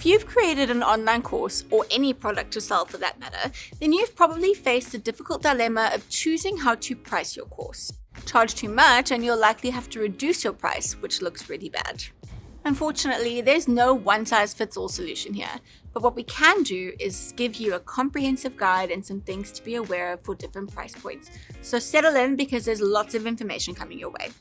If you've created an online course, or any product to sell for that matter, then you've probably faced the difficult dilemma of choosing how to price your course. Charge too much and you'll likely have to reduce your price, which looks really bad. Unfortunately, there's no one-size-fits-all solution here, but what we can do is give you a comprehensive guide and some things to be aware of for different price points. So settle in because there's lots of information coming your way.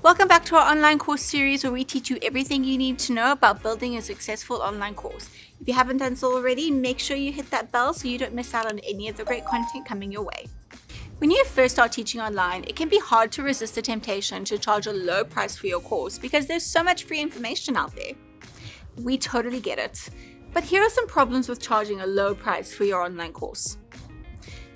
Welcome back to our online course series where we teach you everything you need to know about building a successful online course. If you haven't done so already, make sure you hit that bell so you don't miss out on any of the great content coming your way. When you first start teaching online, it can be hard to resist the temptation to charge a low price for your course because there's so much free information out there. We totally get it. But here are some problems with charging a low price for your online course.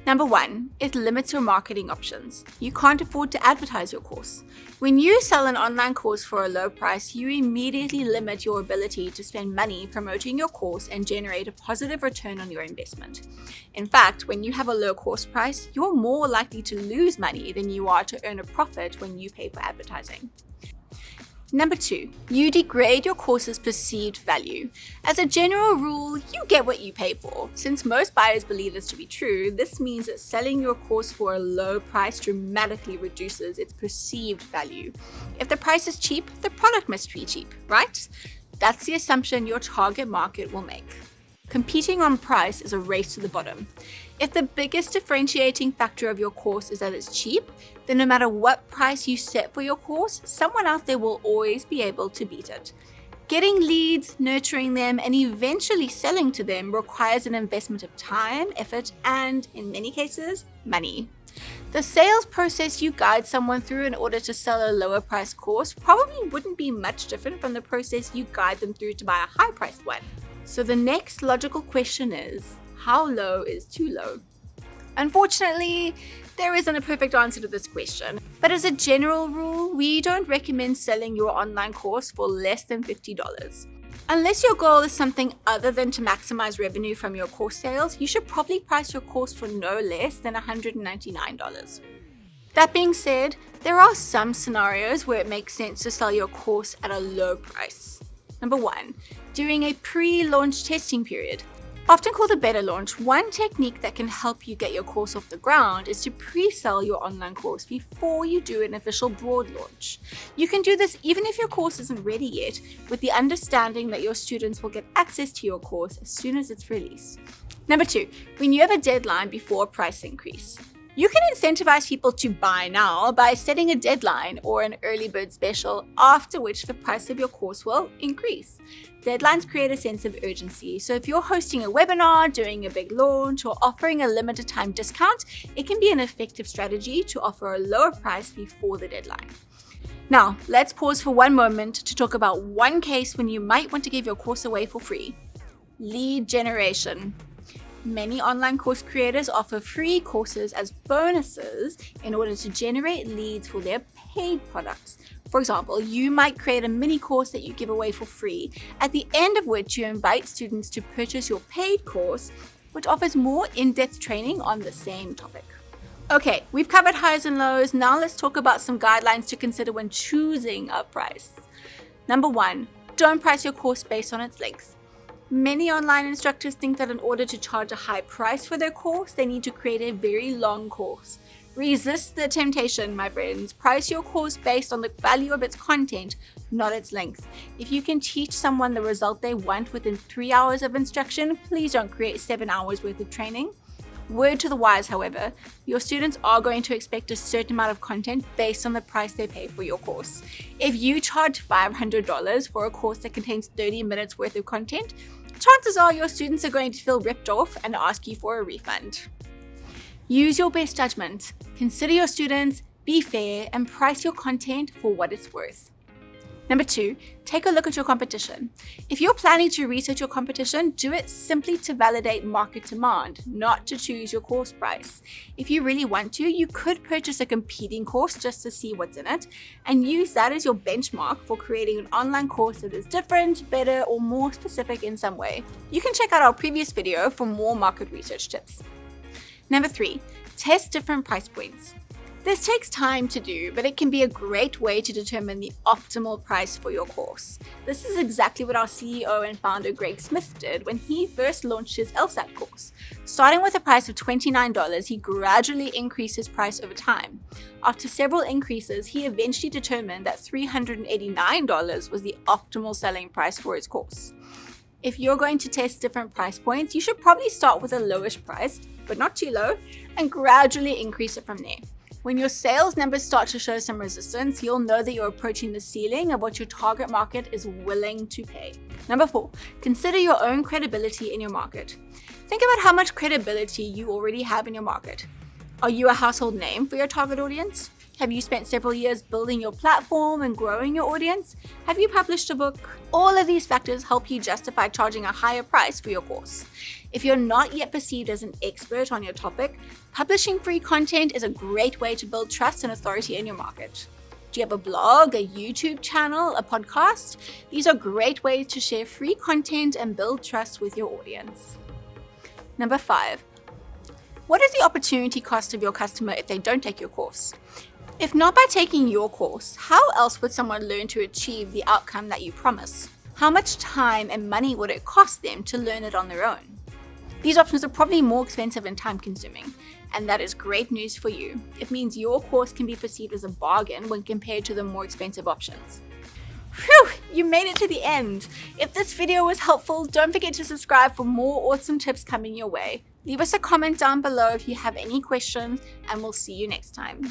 Number 1, it limits your marketing options. You can't afford to advertise your course. When you sell an online course for a low price, you immediately limit your ability to spend money promoting your course and generate a positive return on your investment. In fact, when you have a low course price, you're more likely to lose money than you are to earn a profit when you pay for advertising. Number 2, you degrade your course's perceived value. As a general rule, you get what you pay for. Since most buyers believe this to be true, this means that selling your course for a low price dramatically reduces its perceived value. If the price is cheap, the product must be cheap, right? That's the assumption your target market will make. Competing on price is a race to the bottom. If the biggest differentiating factor of your course is that it's cheap, then no matter what price you set for your course, someone out there will always be able to beat it. Getting leads, nurturing them, and eventually selling to them requires an investment of time, effort, and, in many cases, money. The sales process you guide someone through in order to sell a lower priced course probably wouldn't be much different from the process you guide them through to buy a high priced one. So the next logical question is, how low is too low? Unfortunately, there isn't a perfect answer to this question, but as a general rule, we don't recommend selling your online course for less than $50. Unless your goal is something other than to maximize revenue from your course sales, you should probably price your course for no less than $199. That being said, there are some scenarios where it makes sense to sell your course at a low price. Number 1, during a pre-launch testing period. Often called a beta launch, one technique that can help you get your course off the ground is to pre-sell your online course before you do an official broad launch. You can do this even if your course isn't ready yet, with the understanding that your students will get access to your course as soon as it's released. Number 2, when you have a deadline before a price increase. You can incentivize people to buy now by setting a deadline or an early bird special, after which the price of your course will increase. Deadlines create a sense of urgency, so if you're hosting a webinar, doing a big launch, or offering a limited time discount, it can be an effective strategy to offer a lower price before the deadline. Now, let's pause for one moment to talk about one case when you might want to give your course away for free. Lead generation. Many online course creators offer free courses as bonuses in order to generate leads for their paid products. For example, you might create a mini course that you give away for free, at the end of which you invite students to purchase your paid course, which offers more in-depth training on the same topic. Okay, we've covered highs and lows. Now let's talk about some guidelines to consider when choosing a price. Number 1, don't price your course based on its length. Many online instructors think that in order to charge a high price for their course, they need to create a very long course. Resist the temptation, my friends. Price your course based on the value of its content, not its length. If you can teach someone the result they want within 3 hours of instruction, please don't create 7 hours worth of training. Word to the wise, however, your students are going to expect a certain amount of content based on the price they pay for your course. If you charge $500 for a course that contains 30 minutes worth of content, chances are your students are going to feel ripped off and ask you for a refund. Use your best judgment. Consider your students, be fair, and price your content for what it's worth. Number 2, take a look at your competition. If you're planning to research your competition, do it simply to validate market demand, not to choose your course price. If you really want to, you could purchase a competing course just to see what's in it, and use that as your benchmark for creating an online course that is different, better, or more specific in some way. You can check out our previous video for more market research tips. Number 3, test different price points. This takes time to do, but it can be a great way to determine the optimal price for your course. This is exactly what our CEO and founder Greg Smith did when he first launched his LSAT course. Starting with a price of $29, he gradually increased his price over time. After several increases, he eventually determined that $389 was the optimal selling price for his course. If you're going to test different price points, you should probably start with the lowest price, but not too low, and gradually increase it from there. When your sales numbers start to show some resistance, you'll know that you're approaching the ceiling of what your target market is willing to pay. Number 4, consider your own credibility in your market. Think about how much credibility you already have in your market. Are you a household name for your target audience? Have you spent several years building your platform and growing your audience? Have you published a book? All of these factors help you justify charging a higher price for your course. If you're not yet perceived as an expert on your topic, publishing free content is a great way to build trust and authority in your market. Do you have a blog, a YouTube channel, a podcast? These are great ways to share free content and build trust with your audience. Number 5, what is the opportunity cost of your customer if they don't take your course? If not by taking your course, how else would someone learn to achieve the outcome that you promise? How much time and money would it cost them to learn it on their own? These options are probably more expensive and time-consuming, and that is great news for you. It means your course can be perceived as a bargain when compared to the more expensive options. Phew, you made it to the end. If this video was helpful, don't forget to subscribe for more awesome tips coming your way. Leave us a comment down below if you have any questions, and we'll see you next time.